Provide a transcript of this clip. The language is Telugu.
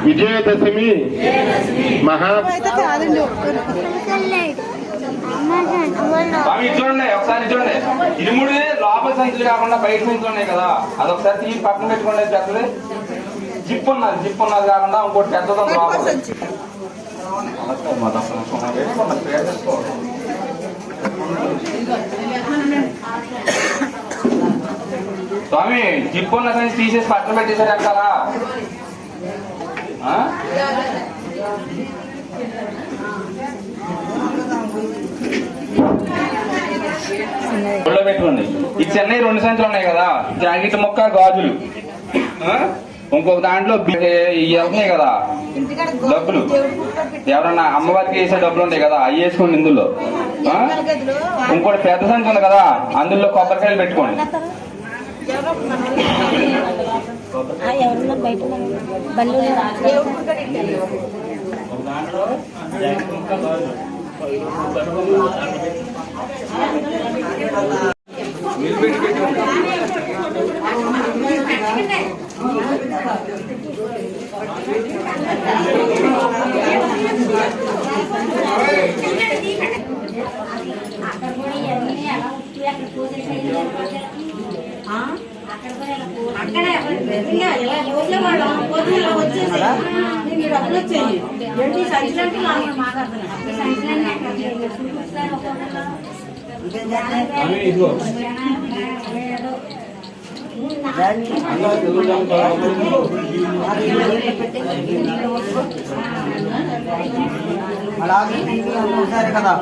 విజయదశమి మహా చూడండి ఒకసారి చూడండి ఇరుముడి లోపల సంచులు కాకుండా బయట సంచులు ఉన్నాయి కదా అదొకసారి తీసి పక్కన పెట్టుకోండి. పెద్దది జిప్ ఉన్నది కాకుండా ఇంకోటి పెద్దది లోపల స్వామి జిప్ ఉన్న సంచి తీసేసి పక్కన పెట్టేసారు ఎక్కాలా? ఒళ్ళో పెట్టుకోండి. ఈ చెన్నై 2 సంచులు ఉన్నాయి కదా, జాకెట్ ముక్క గాజులు, ఇంకొక దాంట్లో ఉన్నాయి కదా డబ్బులు, ఎవరన్నా అమ్మవారికి వేసే డబ్బులు ఉంటాయి కదా అవి వేసుకోండి. ఇందులో ఇంకోటి పెద్ద సంచి ఉంది కదా అందులో కొబ్బరికాయలు పెట్టుకోండి. అక్కడే రోజుల వాళ్ళం పొద్దున వచ్చేసి నీకు డబ్బులు వచ్చేది ఏంటి సంచులంటే అలాగే కదా